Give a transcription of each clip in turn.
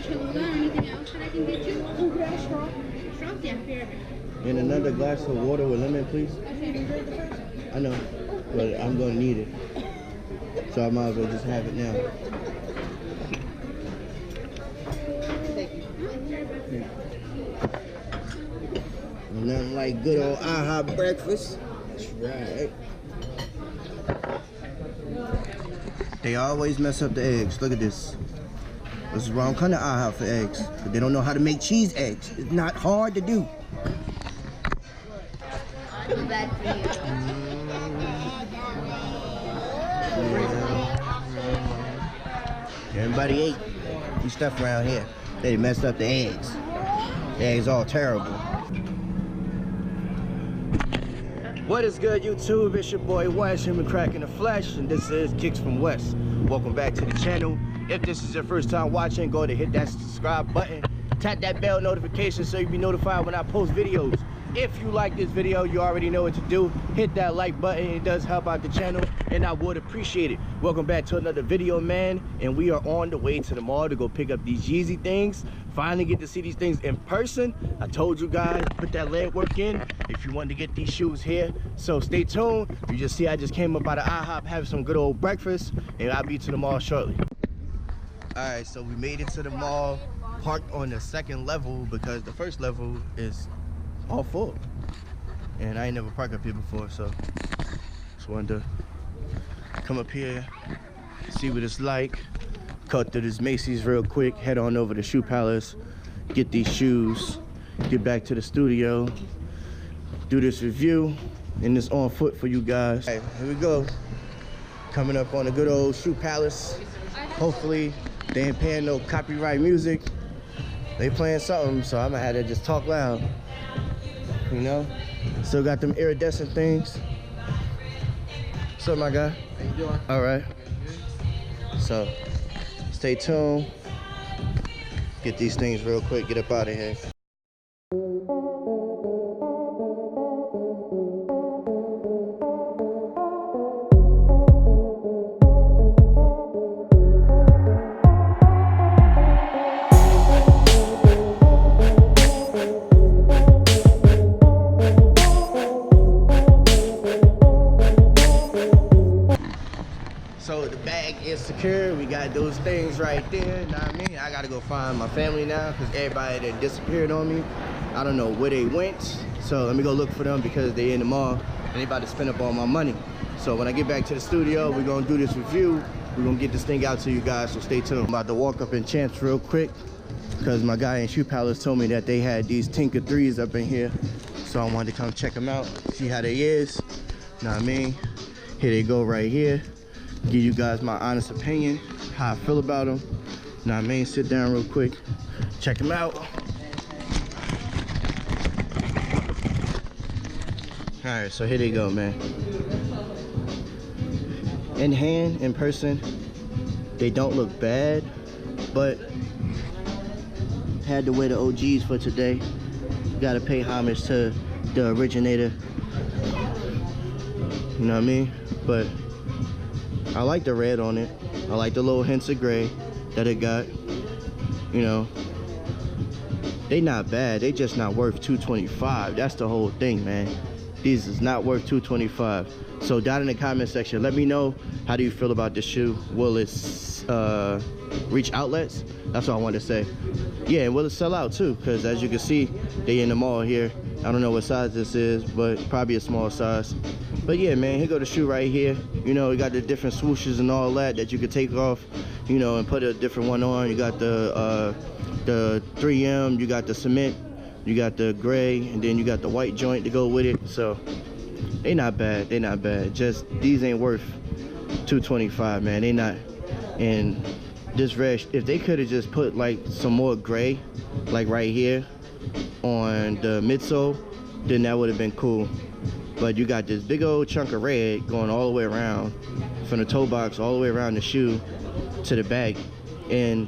Cholula, anything else that I can get you? Oh, can I have a straw? Straws? Yeah, here. And another glass of water with lemon, please. I know, but I'm gonna need it. So I might as well just have it now. Nothing like good old IHOP breakfast. That's right. They always mess up the eggs. Look at this. This is wrong kind of IHOP for eggs. But they don't know how to make cheese eggs. It's not hard to do. Bad for you. Everybody ate these stuff around here. They messed up the eggs. The eggs all terrible. What is good, YouTube? It's your boy Wes, human crack in the flesh, and this is Kicks from West. Welcome back to the channel. If this is your first time watching, go ahead and hit that subscribe button. Tap that bell notification so you'll be notified when I post videos. If you like this video, you already know what to do. Hit that like button. It does help out the channel, and I would appreciate it. Welcome back to another video, man. And we are on the way to the mall to go pick up these Yeezy things. Finally get to see these things in person. I told you guys, put that leg work in if you want to get these shoes here. So stay tuned. You just see I just came up out of IHOP, having some good old breakfast, and I'll be to the mall shortly. All right, so we made it to the mall, parked on the second level because the first level is all full, and I ain't never parked up here before, so just wanted to come up here, see what it's like, cut through this Macy's real quick, head on over to Shoe Palace, get these shoes, get back to the studio, do this review, and it's on foot for you guys. Hey, here we go, coming up on a good old Shoe Palace. Hopefully they ain't paying no copyright music. They playing something, so I'm gonna have to just talk loud. You know, still got them iridescent things. What's up, my guy? How you doing? All right. So, stay tuned. Get these things real quick. Get up out of here. So the bag is secure. We got those things right there. Know what I mean? I gotta go find my family now because everybody that disappeared on me, I don't know where they went. So let me go look for them because they in the mall and they about to spend up all my money. So when I get back to the studio, we're gonna do this review. We're gonna get this thing out to you guys, so stay tuned. I'm about to walk up in Champs real quick because my guy in Shoe Palace told me that they had these Tinker 3's up in here. So I wanted to come check them out, see how they is. Know what I mean? Here they go right here. Give you guys my honest opinion, how I feel about them. Know what I mean? Sit down real quick, check them out. All right, so here they go, man. In hand, in person, they don't look bad, but had to wear the OGs for today. Gotta pay homage to the originator. You know what I mean? But I like the red on it. I like the little hints of gray that it got. You know, they not bad. They just not worth $225. That's the whole thing, man. These is not worth $225. So down in the comment section, let me know, how do you feel about this shoe? Will it reach outlets? That's what I wanted to say. Yeah, and will it sell out too? Because as you can see, they in the mall here. I don't know what size this is, but probably a small size. But yeah, man, here go the shoe right here. You know, you got the different swooshes and all that you could take off, you know, and put a different one on. You got the 3M, you got the cement, you got the gray, and then you got the white joint to go with it. So they not bad. They not bad. Just these ain't worth $225, man. They not. And this red, if they could have just put like some more gray, like right here on the midsole, then that would have been cool. But you got this big old chunk of red going all the way around, from the toe box all the way around the shoe to the bag. And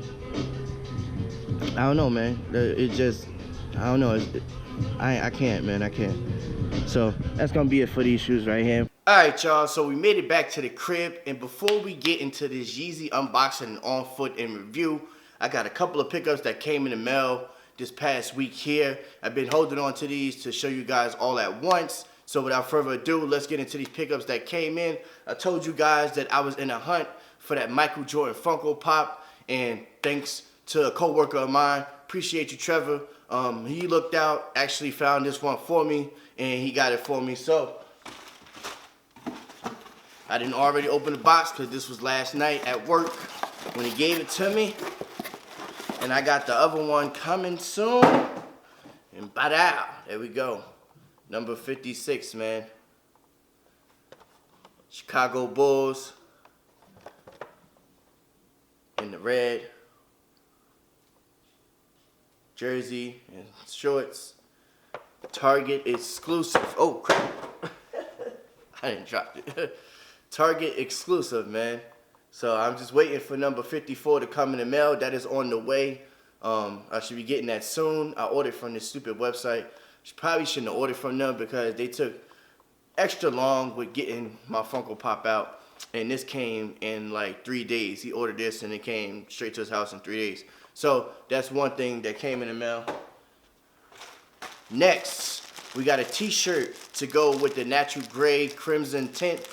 I don't know, man. It just, I don't know. I can't, man. I can't. So that's gonna be it for these shoes right here. All right, y'all. So we made it back to the crib, and before we get into this Yeezy unboxing and on foot and review, I got a couple of pickups that came in the mail this past week here. I've been holding on to these to show you guys all at once. So without further ado, let's get into these pickups that came in. I told you guys that I was in a hunt for that Michael Jordan Funko Pop, and thanks to a co-worker of mine, appreciate you, Trevor. He looked out, actually found this one for me, and he got it for me. So I didn't already open the box because this was last night at work when he gave it to me. And I got the other one coming soon. And bada, there we go. Number 56, man. Chicago Bulls. In the red. Jersey and shorts. Target exclusive. Oh, crap. I didn't drop it. Target exclusive, man. So I'm just waiting for number 54 to come in the mail. That is on the way. I should be getting that soon. I ordered from this stupid website. Probably shouldn't have ordered from them because they took extra long with getting my Funko Pop out. And this came in like 3 days. He ordered this and it came straight to his house in 3 days. So that's one thing that came in the mail. Next, we got a t-shirt to go with the natural gray crimson tint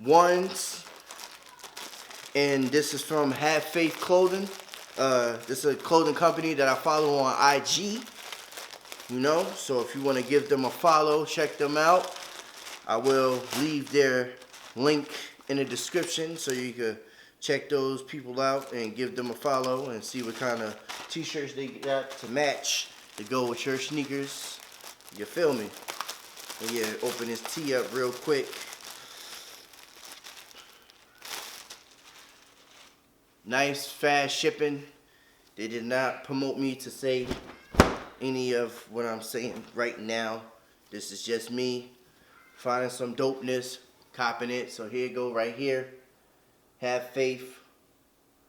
ones. And this is from Have Faith Clothing. This is a clothing company that I follow on IG. You know, so if you want to give them a follow, check them out. I will leave their link in the description so you can check those people out and give them a follow and see what kind of t-shirts they got to match to go with your sneakers. You feel me? And yeah, open this tee up real quick. Nice, fast shipping. They did not promote me to say any of what I'm saying right now. This is just me finding some dopeness, copping it. So here you go right here. Have Faith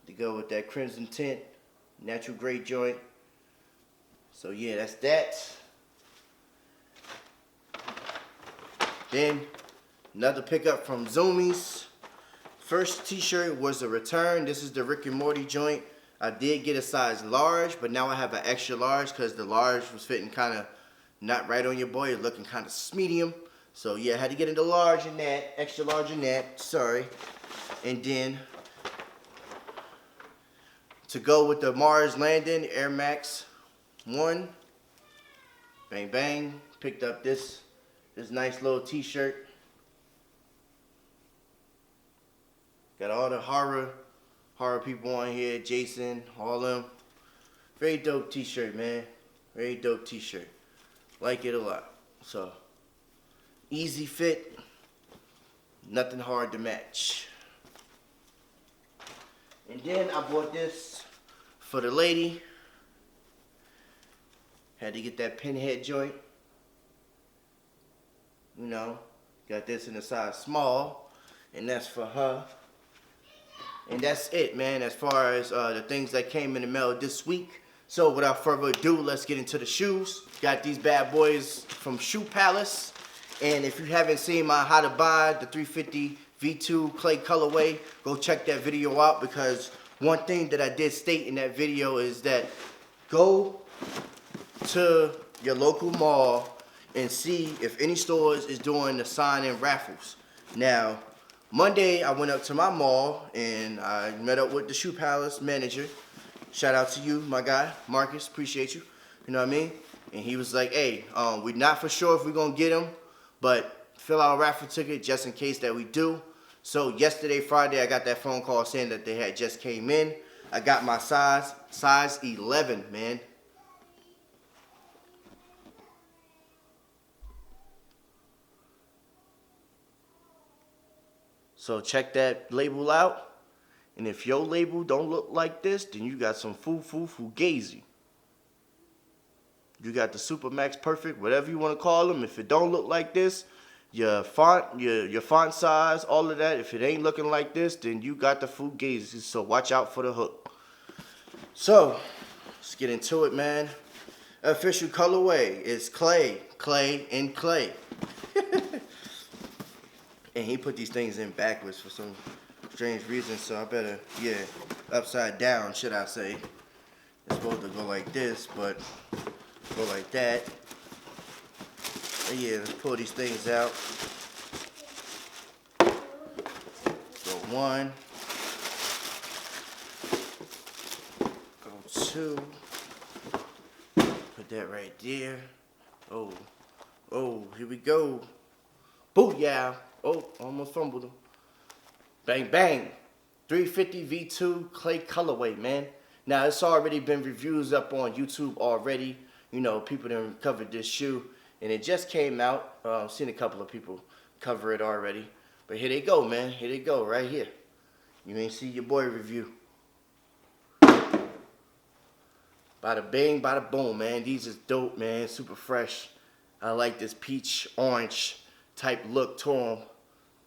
to go with that crimson tint, natural gray joint. So yeah, that's that. Then another pickup from Zoomies. First t-shirt was a return. This is the Rick and Morty joint. I did get a size large, but now I have an extra large because the large was fitting kind of not right on your boy. It's looking kind of medium. So yeah, I had to get into large in that, extra large in that, sorry. And then to go with the Mars Landing Air Max 1, bang bang, picked up this nice little t-shirt. Got all the horror people on here, Jason, all them. Very dope t-shirt, man. Very dope t-shirt. Like it a lot. So, easy fit, nothing hard to match. And then I bought this for the lady. Had to get that pinhead joint. You know, got this in a size small, and that's for her. And that's it, man, as far as the things that came in the mail this week. So without further ado, let's get into the shoes. Got these bad boys from Shoe Palace. And if you haven't seen my how to buy the 350 V2 clay colorway, go check that video out, because one thing that I did state in that video is that go to your local mall and see if any stores is doing the sign-in raffles. Now, Monday, I went up to my mall and I met up with the Shoe Palace manager. Shout out to you, my guy, Marcus, appreciate you. You know what I mean? And he was like, hey, we're not for sure if we're going to get them, but fill out a raffle ticket just in case that we do. So yesterday, Friday, I got that phone call saying that they had just came in. I got my size 11, man. So check that label out. And if your label don't look like this, then you got some fugazi. You got the Super Max Perfect, whatever you want to call them. If it don't look like this, your font, your font size, all of that, if it ain't looking like this, then you got the fugazi. So watch out for the hook. So let's get into it, man. Official colorway is clay, and clay. And he put these things in backwards for some strange reason, so I better, yeah, upside down, should I say. It's supposed to go like this, but go like that. But yeah, let's pull these things out. Go one. Go two. Put that right there. Oh, here we go. Booyah. Oh, almost fumbled him. Bang, bang. 350 V2 clay colorway, man. Now, it's already been reviews up on YouTube already. You know, people done covered this shoe. And it just came out. I've seen a couple of people cover it already. But here they go, man. Here they go, right here. You ain't see your boy review. Bada bing, bada boom, man. These is dope, man. Super fresh. I like this peach orange type look to them,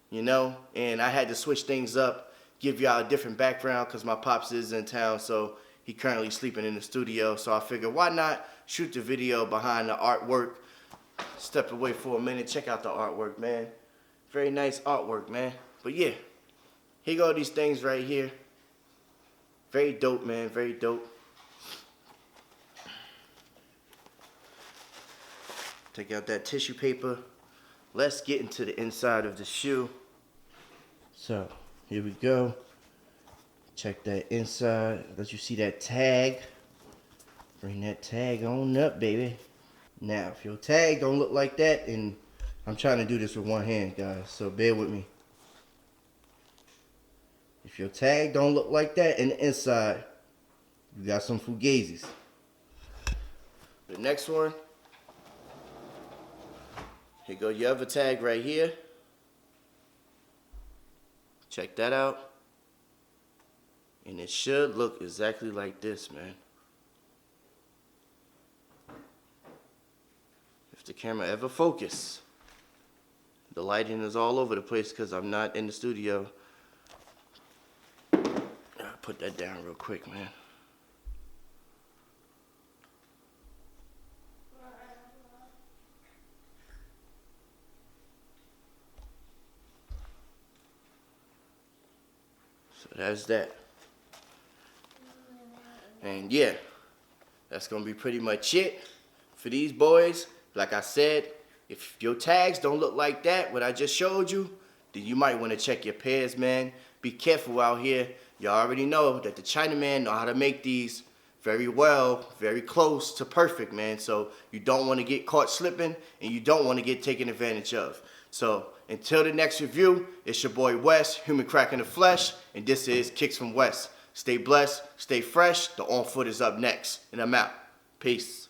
you know. And I had to switch things up, give y'all a different background because my pops is in town, so he currently sleeping in the studio. So I figured, why not shoot the video behind the artwork? Step away for a minute, check out the artwork, man. Very nice artwork, man. But yeah, here go these things right here. Very dope, man. Very dope. Take out that tissue paper. Let's get into the inside of the shoe. So, here we go. Check that inside. Let you see that tag. Bring that tag on up, baby. Now, if your tag don't look like that, and I'm trying to do this with one hand, guys, so bear with me. If your tag don't look like that in the inside, you got some fugazis. The next one. Here go your other tag right here. Check that out. And it should look exactly like this, man. If the camera ever focus. The lighting is all over the place because I'm not in the studio. I'll put that down real quick, man. So that's that. And yeah, that's gonna be pretty much it for these boys. Like I said, if your tags don't look like that, what I just showed you, then you might want to check your pairs, man. Be careful out here. You already know that the Chinaman know how to make these very well, very close to perfect, man. So you don't want to get caught slipping, and you don't want to get taken advantage of. So until the next review, it's your boy Wes, Human Crack in the Flesh, and this is Kicks from West. Stay blessed, stay fresh. The On Foot is up next, and I'm out. Peace.